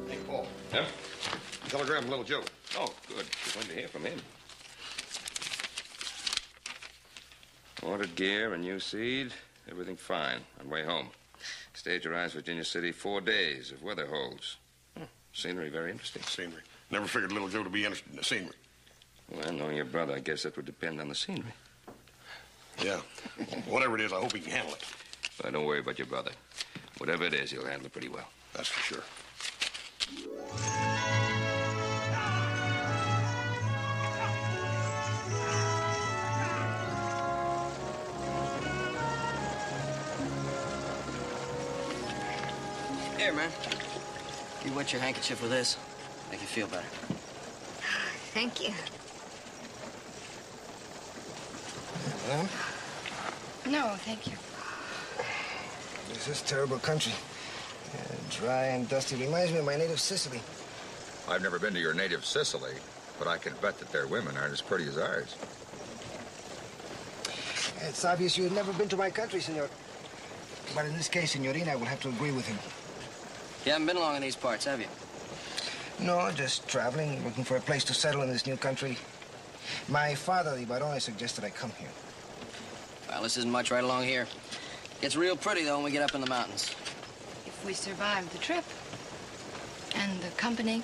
Hey, Paul. Yeah? Telegram from Little Joe. Oh, good. We're going to hear from him. Ordered gear and new seed. Everything fine. On way home. Stage arrives Virginia City 4 days if weather holds. Scenery very interesting. Scenery. Never figured Little Joe to be interested in the scenery. Well, knowing your brother, I guess that would depend on the scenery. Yeah. Whatever it is, I hope he can handle it. But don't worry about your brother. Whatever it is, he'll handle it pretty well. That's for sure. Here, man. You wet your handkerchief with this. Make you feel better. Thank you. Ma'am? No, thank you. This is terrible country. Dry and dusty. Reminds me of my native Sicily. I've never been to your native Sicily, but I can bet that their women aren't as pretty as ours. It's obvious you have never been to my country, senor. But in this case, Signorina, I will have to agree with him. You haven't been long in these parts, have you? No, just traveling, looking for a place to settle in this new country. My father, the Barone, suggested I come here. Well, this isn't much right along here. Gets real pretty, though, when we get up in the mountains. If we survive the trip and the company.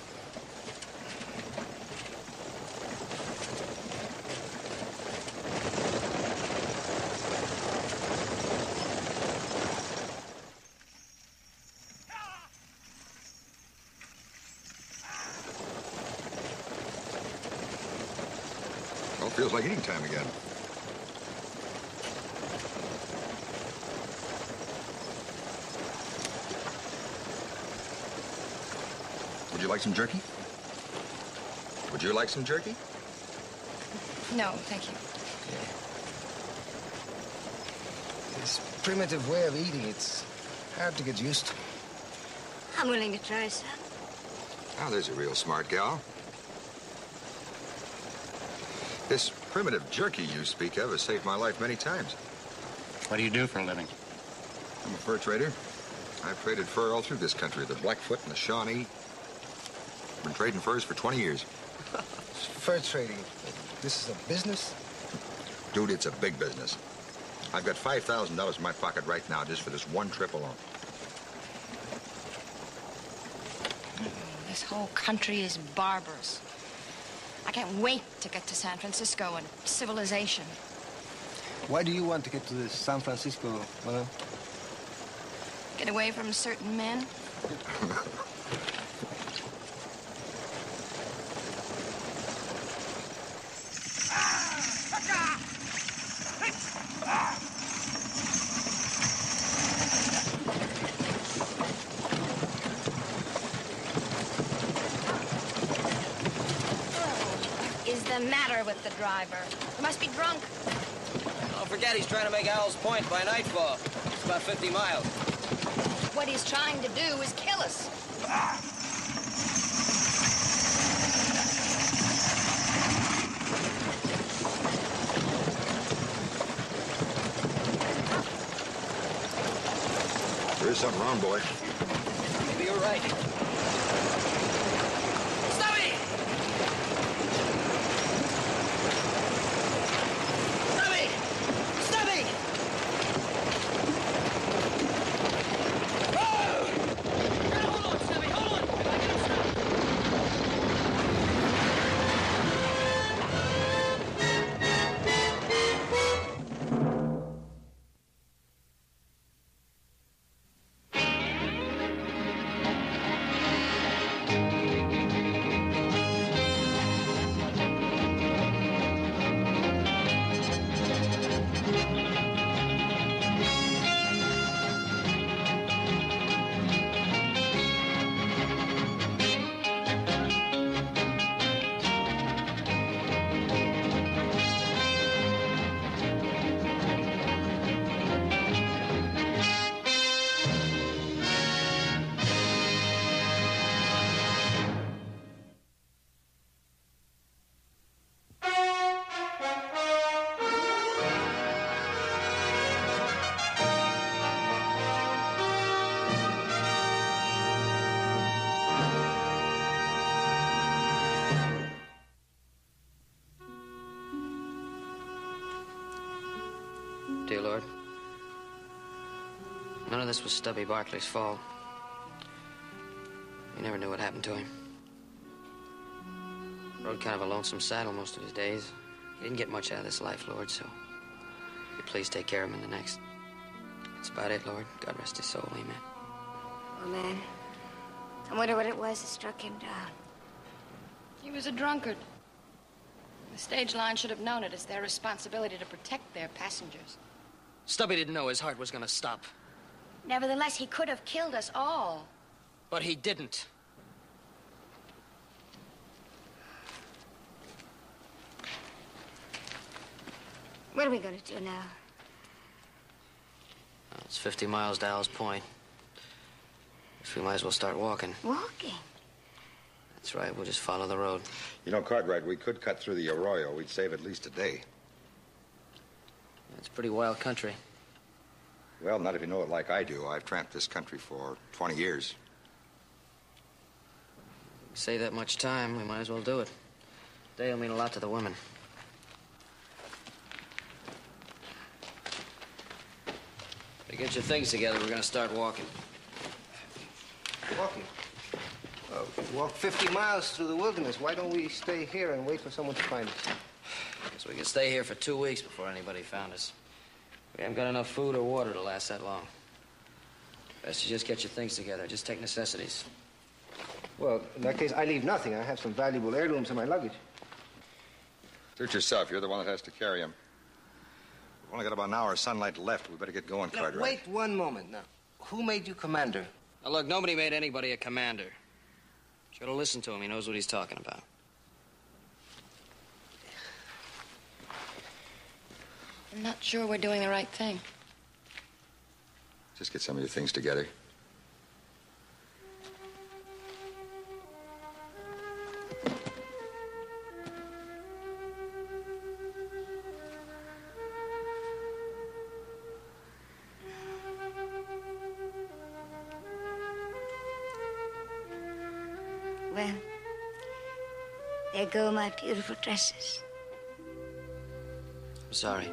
Well, feels like eating time again. Would you like some jerky? Would you like some jerky? No, thank you. This primitive way of eating, it's hard to get used to. I'm willing to try, sir. Now, there's a real smart gal. This primitive jerky you speak of has saved my life many times. What do you do for a living? I'm a fur trader. I've traded fur all through this country, the Blackfoot and the Shawnee. Been trading furs for 20 years. Fur trading. This is a business? Dude, it's a big business. I've got $5,000 in my pocket right now just for this one trip alone. This whole country is barbarous. I can't wait to get to San Francisco and civilization. Why do you want to get to San Francisco, Madame? Get away from certain men. What's the matter with the driver? He must be drunk. Don't forget he's trying to make Owl's Point by nightfall. It's about 50 miles. What he's trying to do is kill us. There's something wrong, boy. Maybe you're right. Stubby! Stubby! Stubby! Oh! Hold on, Stubby, hold on! If I get him stopped. you, Lord. None of this was Stubby Barkley's fault. You never knew what happened to him. Rode kind of a lonesome saddle most of his days. He didn't get much out of this life, Lord, so you please take care of him in the next. That's about it, Lord. God rest his soul, amen. Oh, man. I wonder what it was that struck him down. He was a drunkard. The stage line should have known it. It's their responsibility to protect their passengers. Stubby didn't know his heart was gonna stop. Nevertheless, he could have killed us all. But he didn't. What are we going to do now? Well, it's 50 miles to Owl's Point. Guess we might as well start walking. Walking? That's right. We'll just follow the road. You know, Cartwright, we could cut through the arroyo. We'd save at least a day. It's pretty wild country. Well, not if you know it like I do. I've tramped this country for 20 years. Save that much time, we might as well do it. Day will mean a lot to the women. To get your things together, we're gonna start walking. Walking? Walk 50 miles through the wilderness. Why don't we stay here and wait for someone to find us? Guess we could stay here for 2 weeks before anybody found us. We haven't got enough food or water to last that long. Best to just get your things together. Just take necessities. Well, in that case, I leave nothing. I have some valuable heirlooms in my luggage. Suit yourself. You're the one that has to carry them. We've only got about an hour of sunlight left. We better get going, Now, Cartwright. wait one moment. Now, who made you commander? Now, look, nobody made anybody a commander. Should have listened to him. He knows what he's talking about. I'm not sure we're doing the right thing. Just get some of your things together. Well, there go my beautiful dresses. I'm sorry.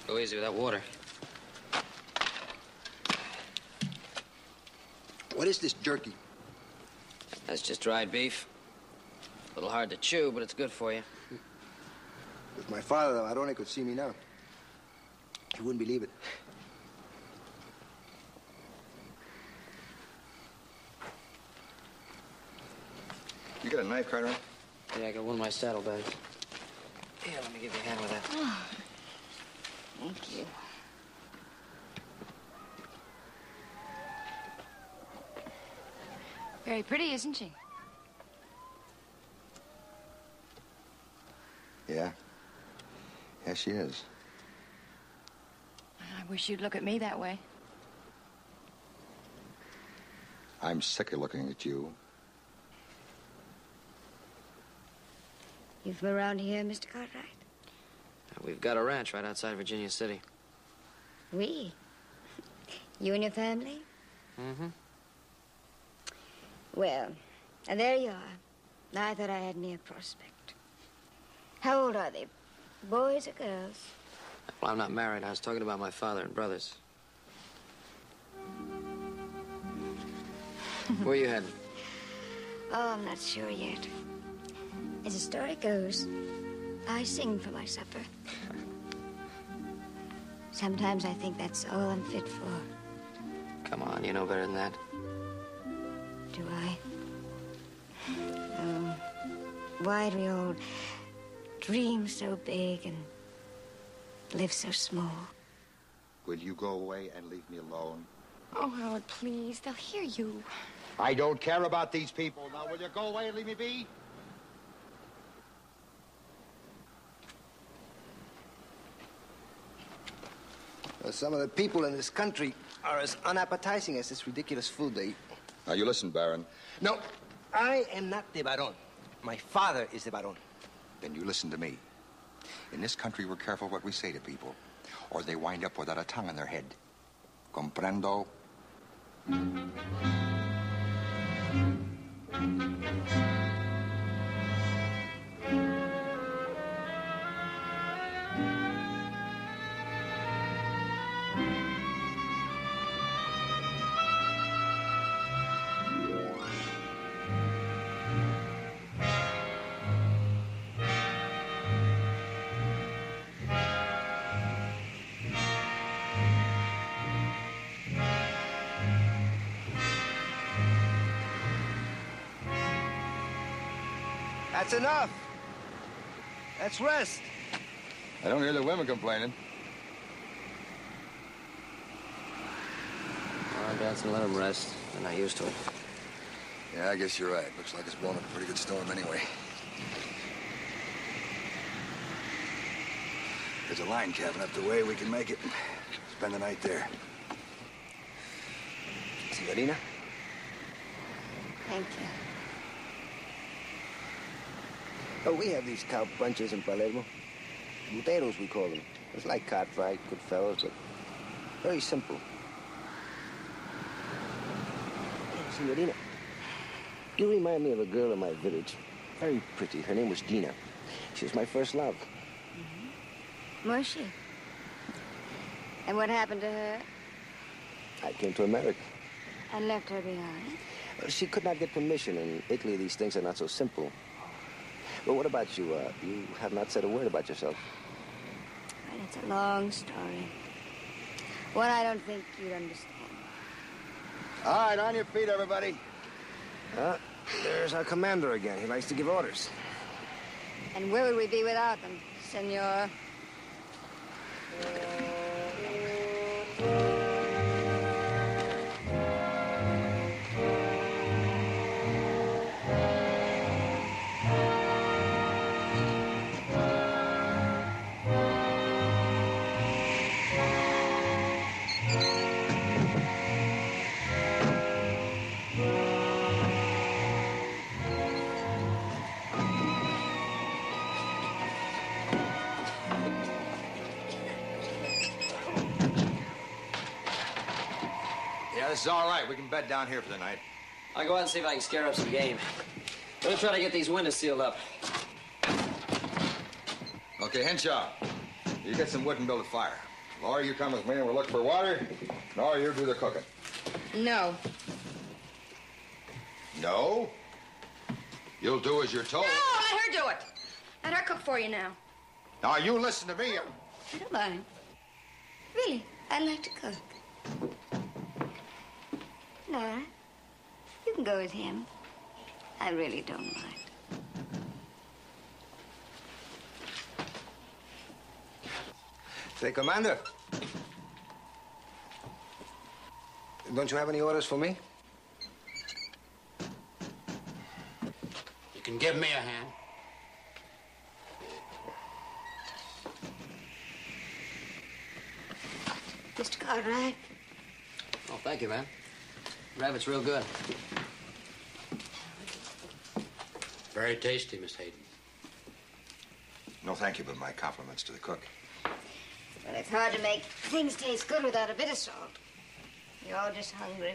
Go easy with that water. What is this jerky? That's just dried beef. A little hard to chew, but it's good for you. If my father, Aarone, could see me now, he wouldn't believe it. You got a knife, Cartwright? Yeah, I got one of my saddlebags. Here, let me give you a hand with that. Oh, thank you. Very pretty, isn't she? Yeah. Yeah, she is. I wish you'd look at me that way. I'm sick of looking at you. You from around here, Mr. Cartwright? We've got a ranch right outside Virginia City. We? You and your family? Mm-hmm. Well, there you are. I thought I had me a prospect. How old are they? Boys or girls? Well, I'm not married. I was talking about my father and brothers. Where you heading? Oh, I'm not sure yet. As the story goes, I sing for my supper. Sometimes I think that's all I'm fit for. Come on, you know better than that. Do I? Oh, why do we all dream so big and live so small? Will you go away and leave me alone? Oh, Howard, please. They'll hear you. I don't care about these people. Now, will you go away and leave me be? Well, some of the people in this country are as unappetizing as this ridiculous food they eat. Now, you listen, Baron. No, I am not the Baron. My father is the Baron. Then you listen to me. In this country, we're careful what we say to people, or they wind up without a tongue in their head. Comprendo? That's enough. Let's rest. I don't hear the women complaining. All right, Johnson, let them rest. They're not used to it. Yeah, I guess you're right. Looks like it's blowing up a pretty good storm anyway. There's a line cabin up the way. We can make it and spend the night there. Signorina? Thank you. Oh, we have these cow punchers in Palermo. Buteros, we call them. It's like Cartwright, good fellows, but very simple. Signorina, you remind me of a girl in my village. Very pretty. Her name was Dina. She was my first love. Mm-hmm. Was she? And what happened to her? I came to America. And left her behind? She could not get permission. In Italy, these things are not so simple. But what about you? You have not said a word about yourself. Well, it's a long story. One I don't think you'd understand. All right, on your feet, everybody. There's our commander again. He likes to give orders. And where would we be without them, senor? Yeah, this is all right. We can bed down here for the night. I'll go out and see if I can scare up some game. Let me try to get these windows sealed up. Okay, Henshaw, you get some wood and build a fire. Laura, you come with me and we'll look for water. Laura, you do the cooking. No. No? You'll do as you're told. No, let her do it. Let her cook for you now. Now, you listen to me. I don't mind. Really, I like to cook. Laura, you can go with him. I really don't mind. Say, Commander. Don't you have any orders for me? You can give me a hand. Mr. Cartwright? Oh, thank you, man. Rabbit's real good. Very tasty, Miss Hayden. No, thank you, but my compliments to the cook. Well, it's hard to make things taste good without a bit of salt. You're all just hungry.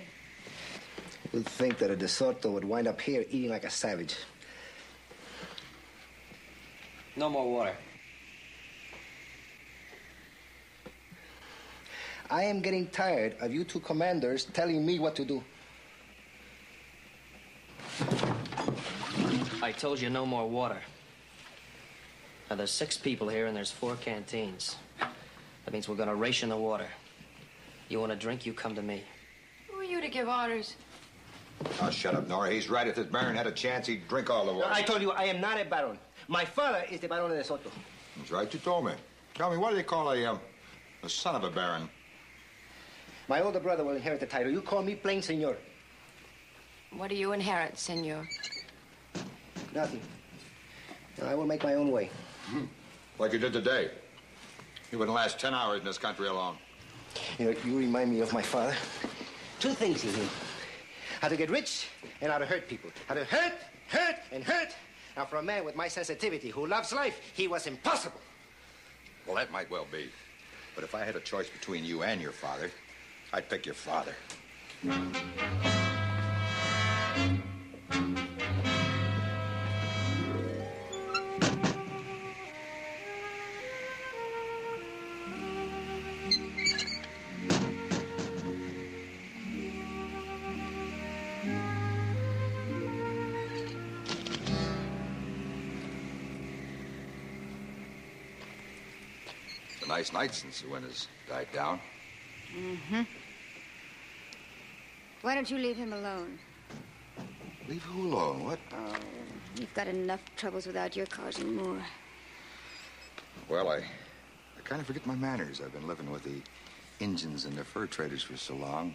You'd think that a de Soto would wind up here eating like a savage. No more water. I am getting tired of you two commanders telling me what to do. I told you no more water. Now, there's 6 people here and there's 4 canteens. That means we're gonna ration the water. You want a drink, you come to me. Who are you to give orders? Oh, shut up, Nora. He's right. If this Baron had a chance, he'd drink all the water. I told you I am not a baron. My father is the Baron de Soto. That's right, you told me. Tell me, what do they call a son of a baron? My older brother will inherit the title. You call me plain senor. What do you inherit, senor? Nothing. No, I will make my own way. Like you did today. You wouldn't last 10 hours in this country alone. You know, you remind me of my father. Two things he knew. How to get rich and how to hurt people. How to hurt, and hurt. Now, for a man with my sensitivity who loves life, he was impossible. Well, that might well be. But if I had a choice between you and your father, I'd pick your father. It's a nice night since the wind has died down. Mm-hmm. Why don't you leave him alone? Leave who alone? What? Oh, you've got enough troubles without your causing more. Well, I kind of forget my manners. I've been living with the Injuns and the fur traders for so long.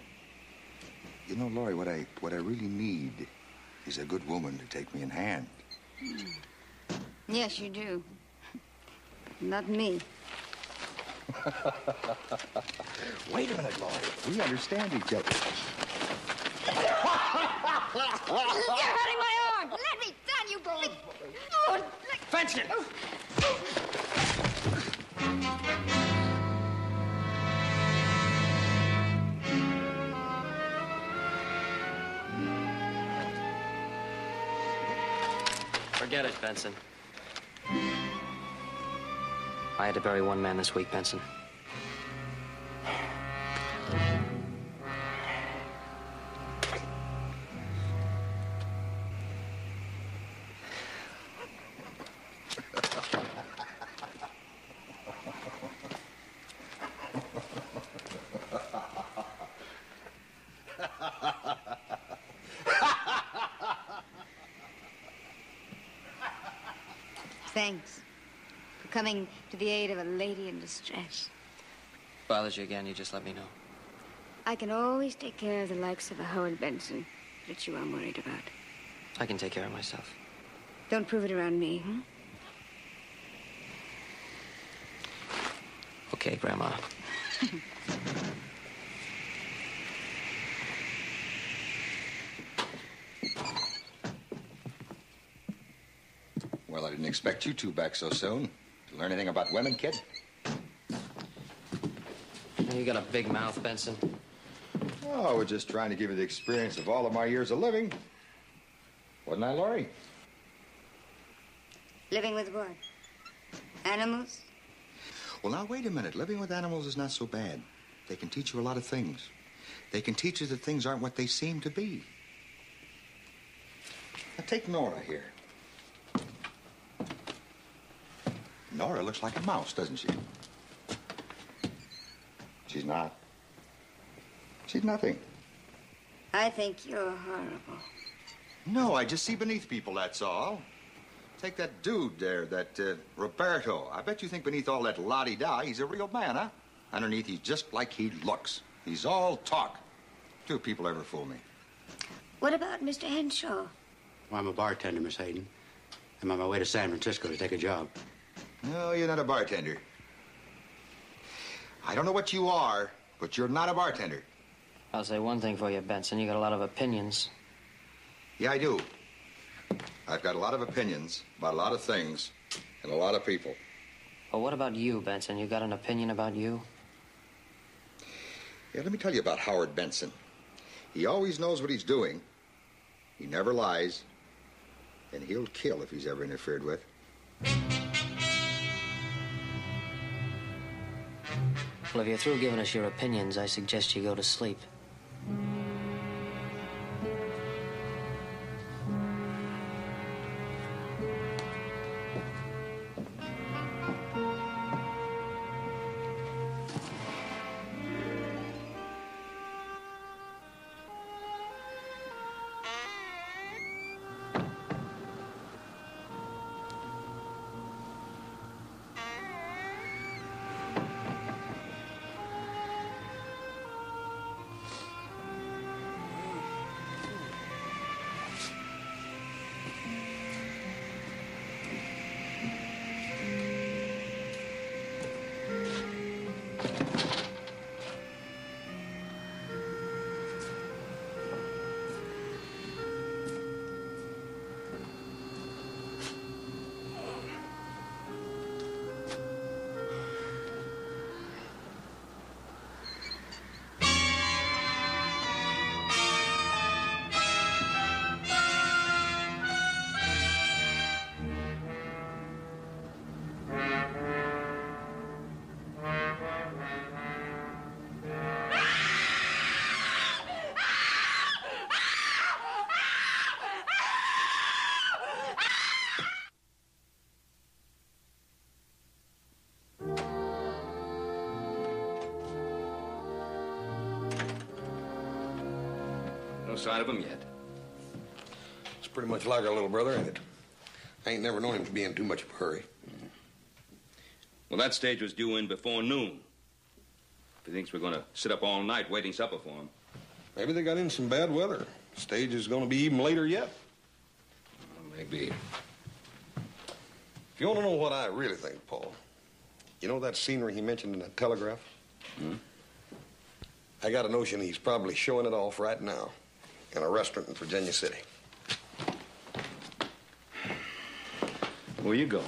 You know, Laurie, what I really need is a good woman to take me in hand. Yes, you do. Not me. Wait a minute, Laurie. We understand each other. You're hurting my arm. Let me down, you big... Oh, Benson! Forget it, Benson. I had to bury one man this week, Benson. Thanks for coming to the aid of a lady in distress. Bothers you again, you just let me know. I can always take care of the likes of a Howard Benson that you are worried about. I can take care of myself. Don't prove it around me, huh? Okay, Grandma. Well, I didn't expect you two back so soon. You learn anything about women, kid? You got a big mouth, Benson. Oh, we're just trying to give you the experience of all of my years of living. Wasn't I, Laurie? Living with what? Animals? Well, now, wait a minute. Living with animals is not so bad. They can teach you a lot of things. They can teach you that things aren't what they seem to be. Now, take Nora here. Nora looks like a mouse, doesn't she? She's not. She's nothing. I think you're horrible. No, I just see beneath people, that's all. Take that dude there, that Roberto. I bet you think beneath all that la-di-da, he's a real man, huh? Underneath, he's just like he looks. He's all talk. Do people ever fool me? What about Mr. Henshaw? Well, I'm a bartender, Miss Hayden. I'm on my way to San Francisco to take a job. No, you're not a bartender. I don't know what you are, but you're not a bartender. I'll say one thing for you, Benson. You got a lot of opinions. Yeah, I do. I've got a lot of opinions about a lot of things and a lot of people. Well, what about you, Benson? You got an opinion about you? Yeah, let me tell you about Howard Benson. He always knows what he's doing. He never lies. And he'll kill if he's ever interfered with. Well, if you're through giving us your opinions, I suggest you go to sleep. sign of him yet. It's pretty much like our little brother, ain't it? I ain't never known him to be in too much of a hurry. Well, that stage was due in before noon. If he thinks we're going to sit up all night waiting supper for him. Maybe they got in some bad weather. Stage is going to be even later yet. Well, maybe. If you want to know what I really think, Paul, you know that scenery he mentioned in that telegraph? Hmm? I got a notion he's probably showing it off right now in a restaurant in Virginia City. Where you go?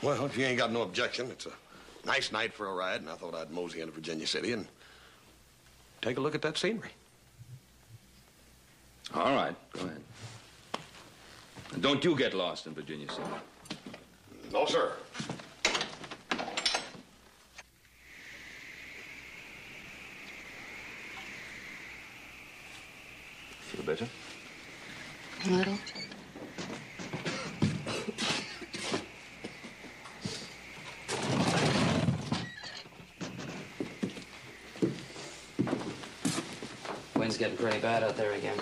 Well, if you ain't got no objection, it's a nice night for a ride, and I thought I'd mosey into Virginia City and take a look at that scenery. All right, go ahead. And don't you get lost in Virginia City. No, sir. Feel better? A little. Wind's getting pretty bad out there again.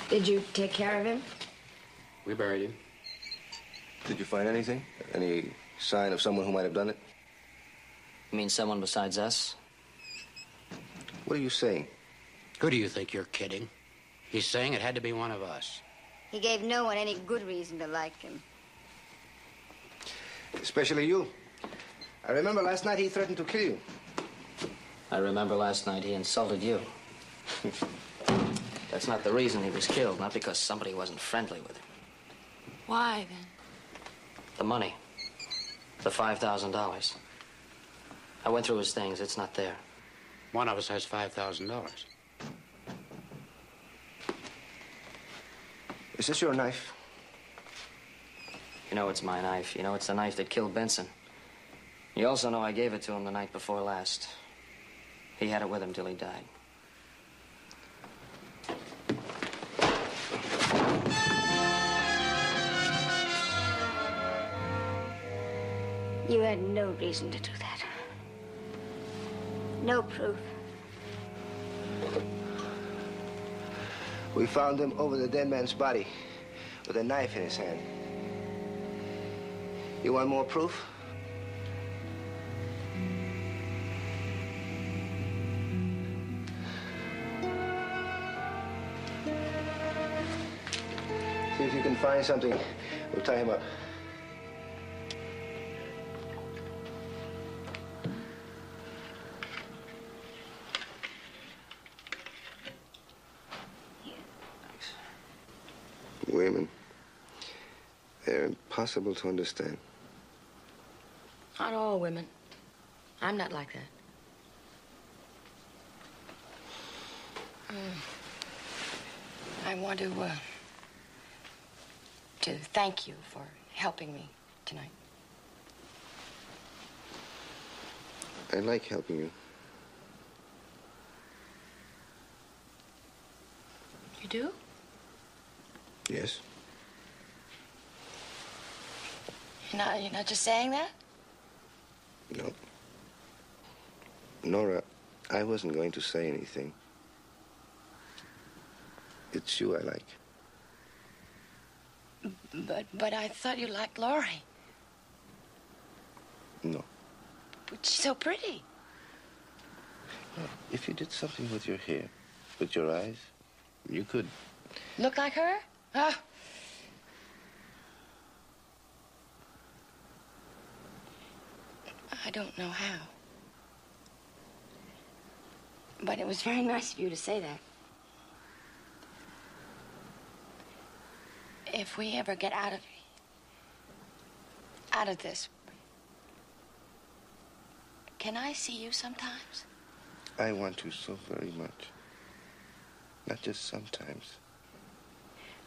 Did you take care of him? We buried him. Did you find anything? Any sign of someone who might have done it? You mean someone besides us? What are you saying? Who do you think you're kidding? He's saying it had to be one of us. He gave no one any good reason to like him. Especially you. I remember last night he threatened to kill you. I remember last night he insulted you. That's not the reason he was killed, not because somebody wasn't friendly with him. Why, then? The money. The $5,000. I went through his things. It's not there. One of us has $5,000. Is this your knife? You know it's my knife. You know it's the knife that killed Benson. You also know I gave it to him the night before last. He had it with him till he died. You had no reason to do that. No proof. We found him over the dead man's body with a knife in his hand. You want more proof? See if you can find something. We'll tie him up. Women, they're impossible to understand. Not all women. I'm not like that. I want to thank you for helping me tonight. I like helping you. You do? Yes. You're not just saying that? No. Nora, I wasn't going to say anything. It's you I like. But I thought you liked Laurie. No. But she's so pretty. If you did something with your hair, with your eyes, you could. Look like her? Oh. I don't know how. But it was very nice of you to say that. If we ever get out of this, can I see you sometimes? I want to so very much. Not just sometimes.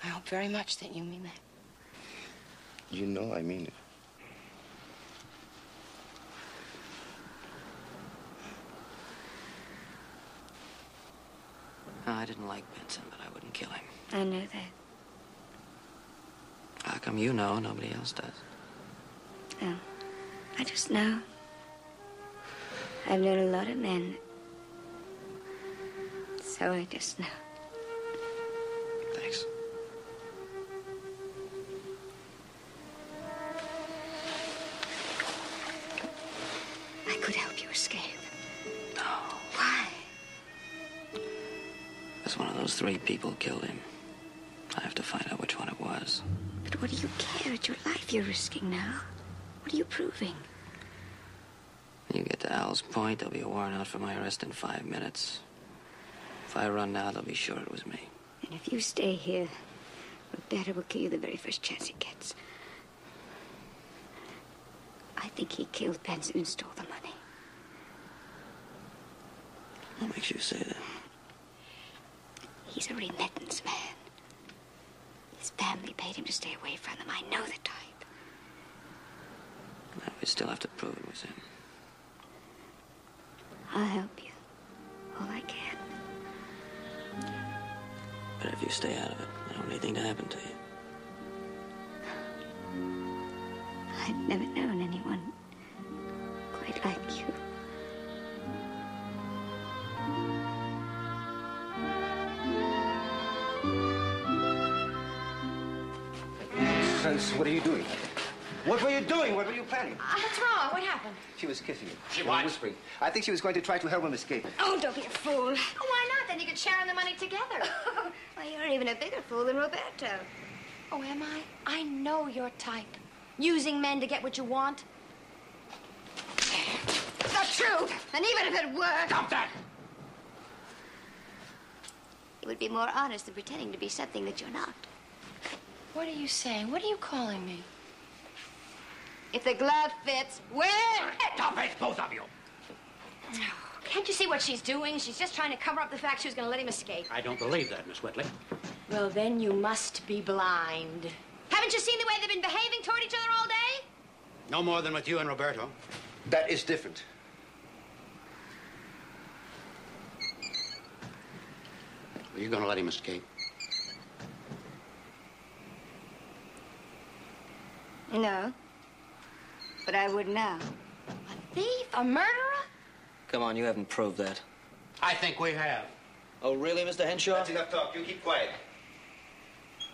I hope very much that you mean that. You know I mean it. No, I didn't like Benson, but I wouldn't kill him. I knew that. How come you know, nobody else does? Oh, I just know. I've known a lot of men So I just know. Thanks. I could help you escape. No. Why? Because one of those 3 people killed him. I have to find out which one it was. But what do you care? It's your life you're risking now. What are you proving? When you get to Al's Point, there'll be a warrant out for my arrest in 5 minutes. If I run now, they'll be sure it was me. And if you stay here, Roberto will kill you the very first chance he gets. I think he killed Benson and stole the money. What makes you say that? He's a remittance man. His family paid him to stay away from them. I know the type. Well, we still have to prove it was him. I'll help you. All I can. But if you stay out of it, I don't want anything to happen to you. I've never known anyone quite like you. Friends, what are you doing? What were you doing? What were you planning? What's wrong? What happened? She was kissing him. She was what? whispering. I think she was going to try to help him escape. Oh, don't be a fool. Oh, why not? Then you could share in the money together. Well, you're even a bigger fool than Roberto. Oh, am I? I know your type. Using men to get what you want. Not true. And even if it were, Stop that! it would be more honest than pretending to be something that you're not. What are you saying? What are you calling me? If the glove fits, wear it. Stop it, both of you! Can't you see what she's doing? She's just trying to cover up the fact she was going to let him escape. I don't believe that, Miss Whitley. Well, then you must be blind. Haven't you seen the way they've been behaving toward each other all day? No more than with you and Roberto. That is different. Are you going to let him escape? No. But I would now. A thief? A murderer? Come on, you haven't proved that. I think we have. Oh, really, Mr. Henshaw? That's enough talk. You keep quiet.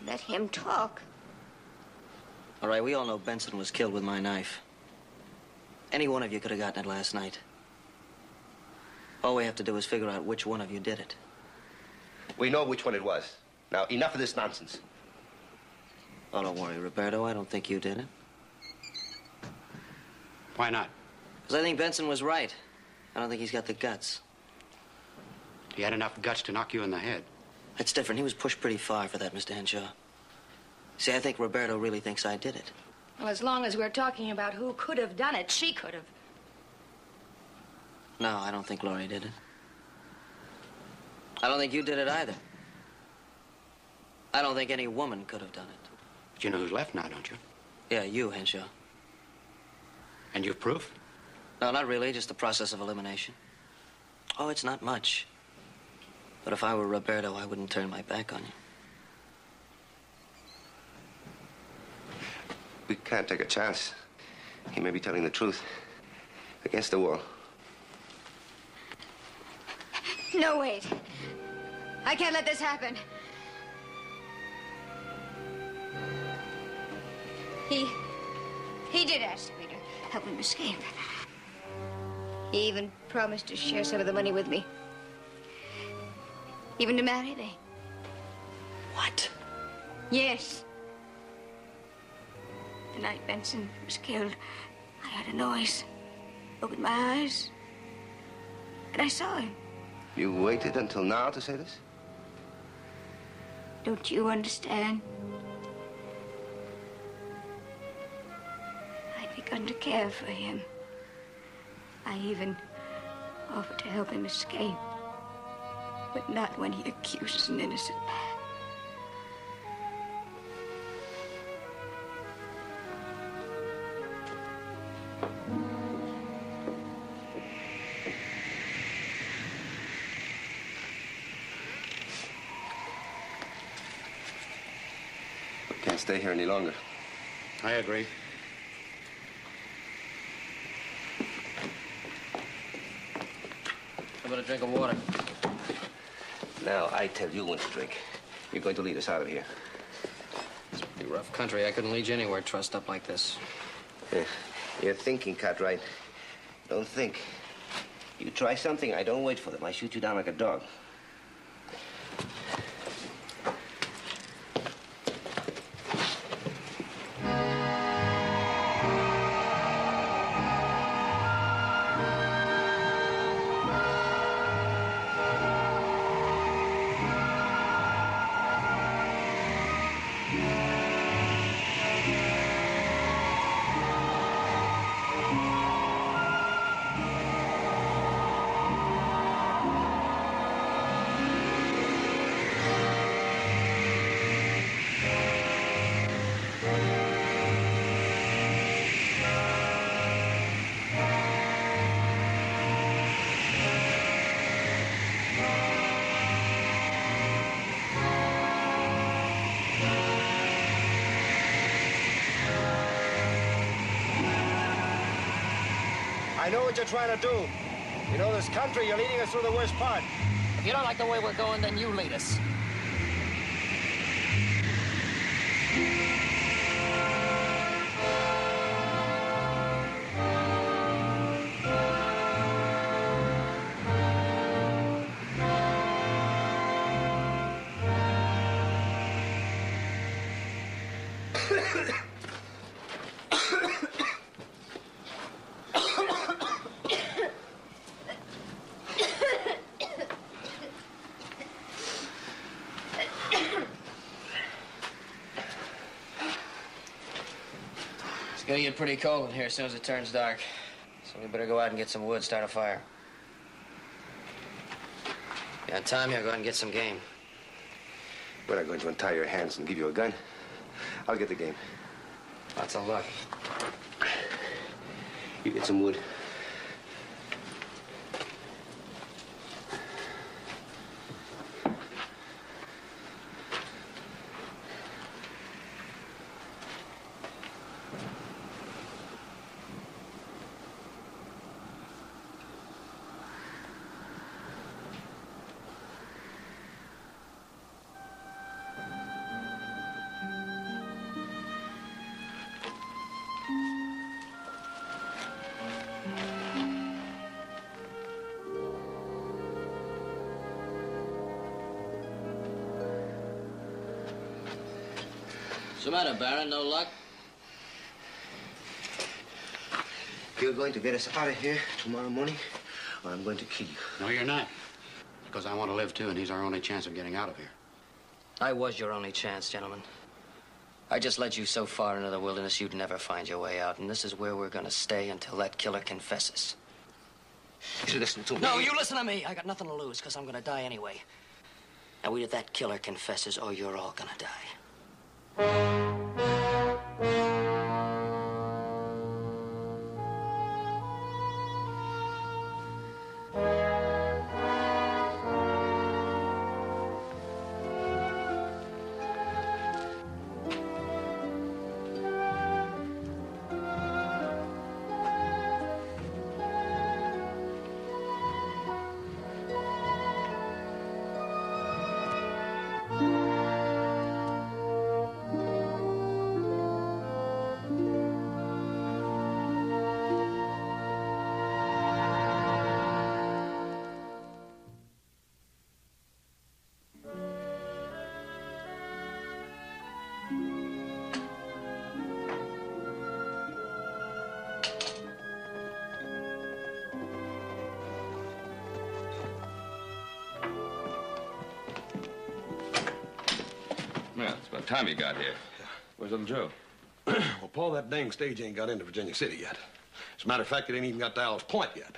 Let him talk. All right, we all know Benson was killed with my knife. Any one of you could have gotten it last night. All we have to do is figure out which one of you did it. We know which one it was. Now, enough of this nonsense. Oh, don't worry, Roberto. I don't think you did it. Why not? Because I think Benson was right. I don't think he's got the guts. He had enough guts to knock you in the head. That's different. He was pushed pretty far for that, Mr. Henshaw. See, I think Roberto really thinks I did it. Well, as long as we're talking about who could have done it, she could have. No, I don't think Laurie did it. I don't think you did it either. I don't think any woman could have done it. But you know who's left now, don't you? Yeah, you, Henshaw. And you've proof? No, not really. Just the process of elimination. Oh, it's not much. But if I were Roberto, I wouldn't turn my back on you. We can't take a chance. He may be telling the truth. Against the wall. No, wait. I can't let this happen. He did ask me to help him escape. He even promised to share some of the money with me. Even to marry me. What? Yes. The night Benson was killed, I heard a noise. Opened my eyes. And I saw him. You waited until now to say this? Don't you understand? I'd begun to care for him. I even offered to help him escape. But not when he accused an innocent man. We can't stay here any longer. I agree. How about a drink of water? Now, I tell you when to drink. You're going to lead us out of here. It's pretty rough country. I couldn't lead you anywhere trussed up like this. You're thinking, Cartwright. Don't think. You try something, I don't wait for them. I shoot you down like a dog. I know what you're trying to do. You know this country, you're leading us through the worst part. If you don't like the way we're going, then you lead us. It's gonna get pretty cold in here as soon as it turns dark. So we better go out and get some wood, start a fire. Yeah, Tom, here, go out and get some game. We're not going to untie your hands and give you a gun. I'll get the game. Lots of luck. You get some wood. What's the matter, Baron? No luck? You're going to get us out of here tomorrow morning, or I'm going to kill you. No, you're not. Because I want to live, too, and he's our only chance of getting out of here. I was your only chance, gentlemen. I just led you so far into the wilderness you'd never find your way out, and this is where we're gonna stay until that killer confesses. You listen to me. No, you listen to me. I got nothing to lose, because I'm gonna die anyway. Now, either that killer confesses, or you're all gonna die. Well, it's about time you got here. Where's little Joe? Well, Paul, that dang stage ain't got into Virginia City yet. As a matter of fact, it ain't even got to Al's Point yet.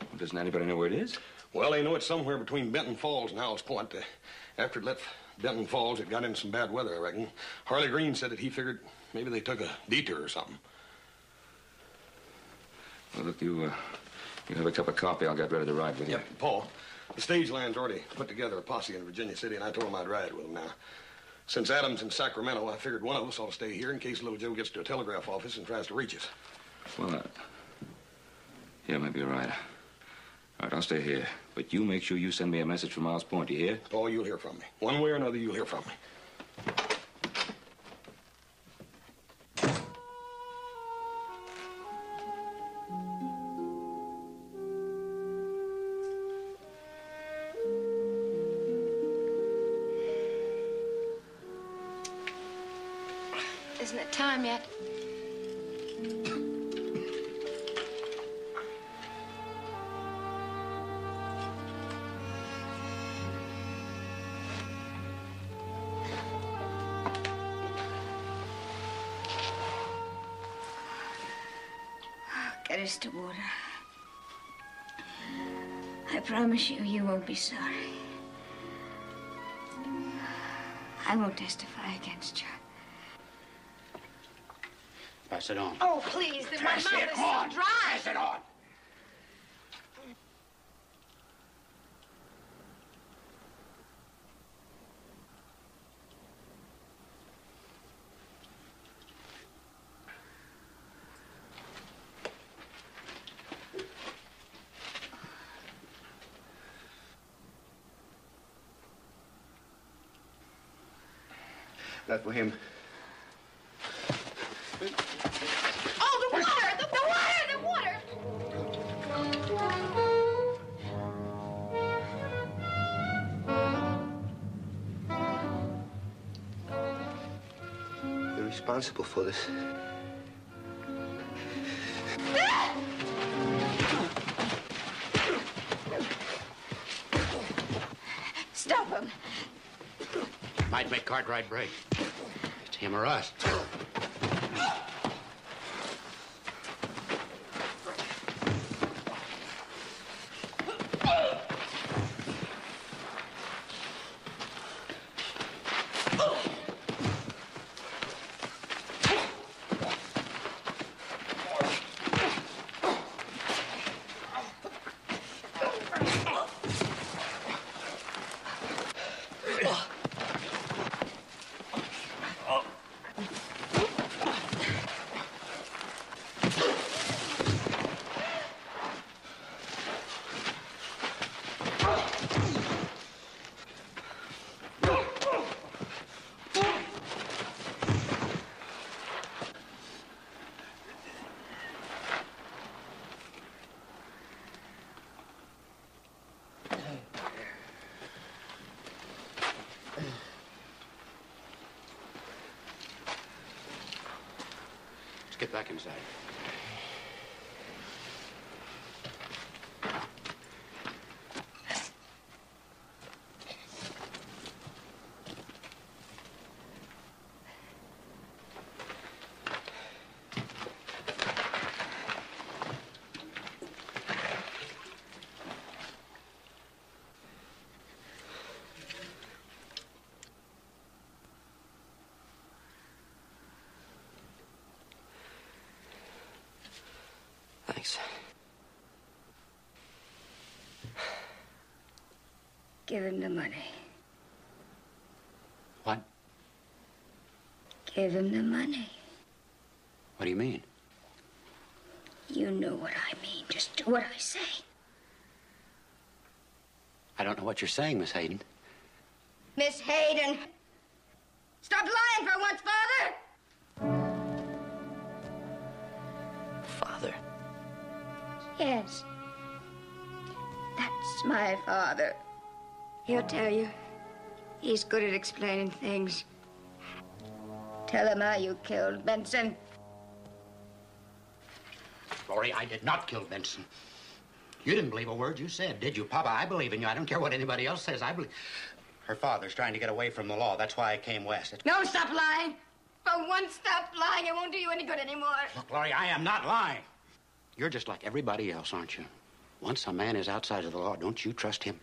Well, doesn't anybody know where it is? Well, they know it's somewhere between Benton Falls and Al's Point. After it left Benton Falls, it got into some bad weather, I reckon. Harley Green said that he figured maybe they took a detour or something. Well, look, you have a cup of coffee. I'll get ready to ride with you. Yep, Paul, the stage land's already put together a posse in Virginia City, and I told him I'd ride with him now. Since Adam's in Sacramento, I figured one of us ought to stay here in case little Joe gets to a telegraph office and tries to reach us. Well, yeah, maybe you're right. All right, I'll stay here. But you make sure you send me a message from Miles Point, you hear? Oh, you'll hear from me. One way or another, you'll hear from me. Isn't it time yet? Get us to water. I promise you, you won't be sorry. I won't testify against you. Pass it on. Oh, please, my mouth is so dry. Pass it on. Not for him. Oh, the water! The water! The water! You're responsible for this. Stop him. Might make Cartwright break. It's him or us. Get back inside. Thanks. Give him the money. What? Give him the money. What do you mean? You know what I mean. Just do what I say. I don't know what you're saying, Miss Hayden. Miss Hayden! Stop lying for once, Father! Father? Yes. That's my father. He'll tell you. He's good at explaining things. Tell him how you killed Benson. Laurie, I did not kill Benson. You didn't believe a word you said, did you, Papa? I believe in you. I don't care what anybody else says. I believe... Her father's trying to get away from the law. That's why I came west. No, stop lying. For once, stop lying. It won't do you any good anymore. Look, Laurie, I am not lying. You're just like everybody else, aren't you? Once a man is outside of the law, don't you trust him?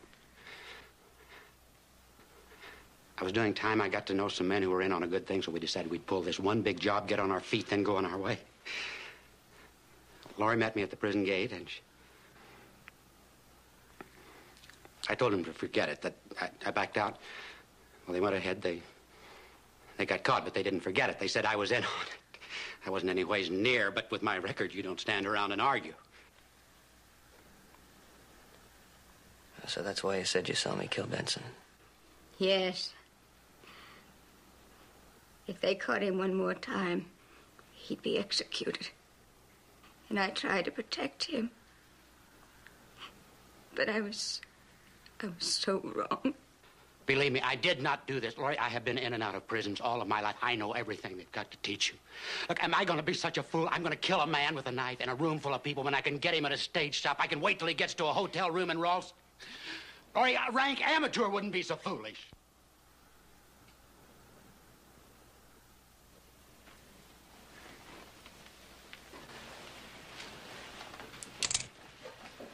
I was doing time. I got to know some men who were in on a good thing, so we decided we'd pull this one big job, get on our feet, then go on our way. Laurie met me at the prison gate, and I told him to forget it, that I backed out. Well, they went ahead. They got caught, but they didn't forget it. They said I was in on it. I wasn't anyways near, but with my record, you don't stand around and argue. So that's why you said you saw me kill Benson. Yes. If they caught him one more time, he'd be executed. And I tried to protect him. But I was so wrong. Believe me, I did not do this. Lori, I have been in and out of prisons all of my life. I know everything they've got to teach you. Look, am I going to be such a fool? I'm going to kill a man with a knife in a room full of people when I can get him at a stage shop. I can wait till he gets to a hotel room in Rolls. Lori, a rank amateur wouldn't be so foolish.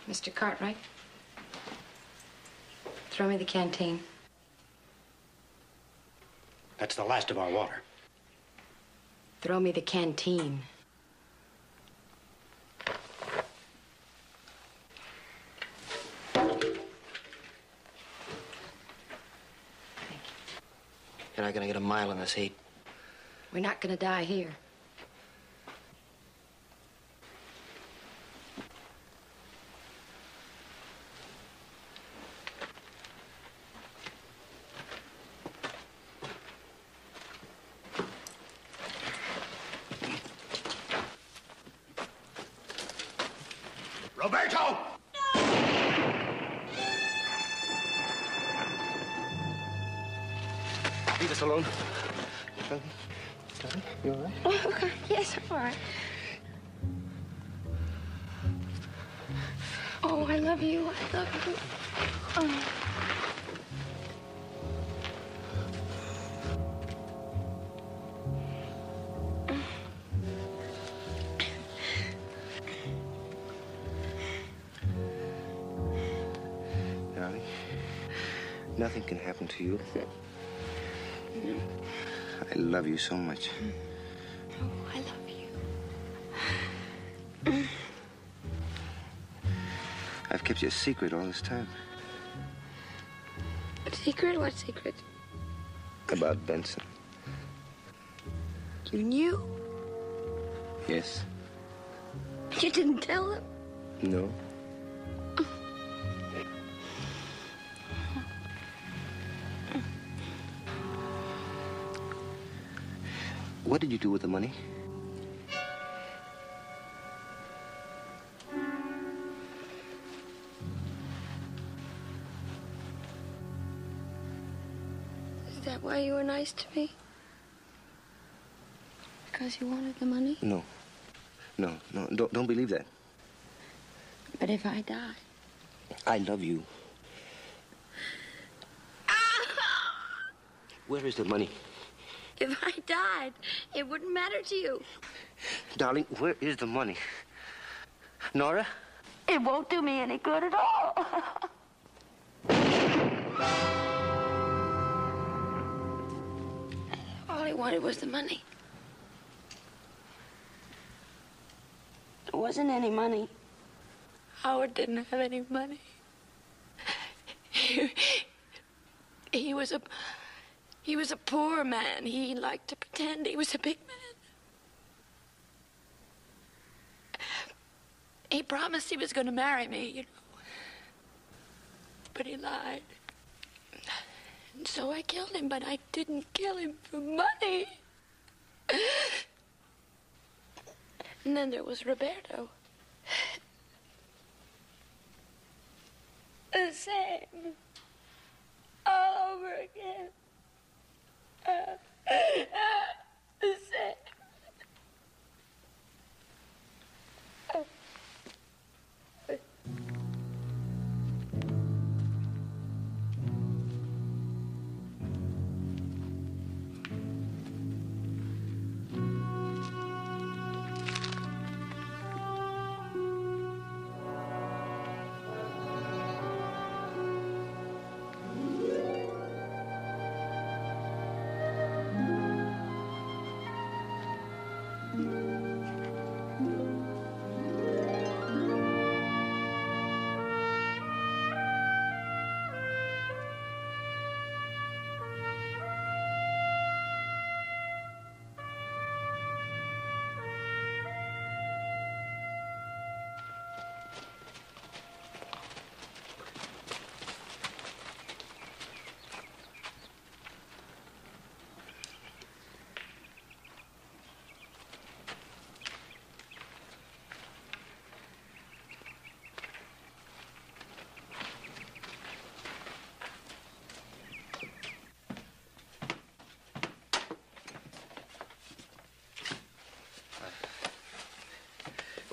Mr. Cartwright, throw me the canteen. That's the last of our water. Throw me the canteen. You're not gonna get a mile in this heat. We're not gonna die here. Roberto! Leave us alone. Darling, you all right? Oh, okay. Yes, I'm all right. Oh, I love you. I love you. Oh. Darling, nothing can happen to you. I love you so much. Oh, I love you. I've kept you a secret all this time. Secret? What secret? About Benson. You knew? Yes. You didn't tell him? No. What did you do with the money? Is that why you were nice to me? Because you wanted the money? No. No, don't believe that. But if I die? I love you. Where is the money? If I died, it wouldn't matter to you. Darling, where is the money? Nora? It won't do me any good at all. All he wanted was the money. There wasn't any money. Howard didn't have any money. He was a poor man. He liked to pretend he was a big man. He promised he was going to marry me, you know. But he lied. And so I killed him, but I didn't kill him for money. And then there was Roberto. The same. All over again. The same.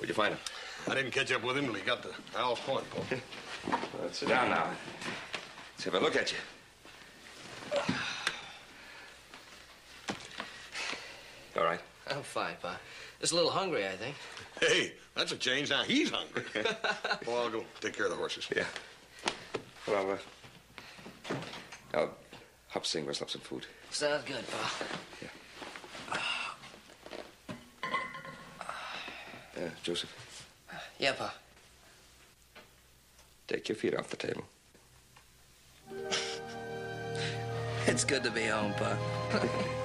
Where'd you find him? I didn't catch up with him till he got to Owl's Point, Paul. Well, let's sit down now. Let's have a look at you. All right. I'm fine, Pa. Just a little hungry, I think. Hey, that's a change. Now he's hungry. Well, I'll go take care of the horses. Yeah. Well, I'll help Sing wrestle up some food. Sounds good, Pa. Joseph, Yeah, Pa. take your feet off the table. It's good to be home, Pa.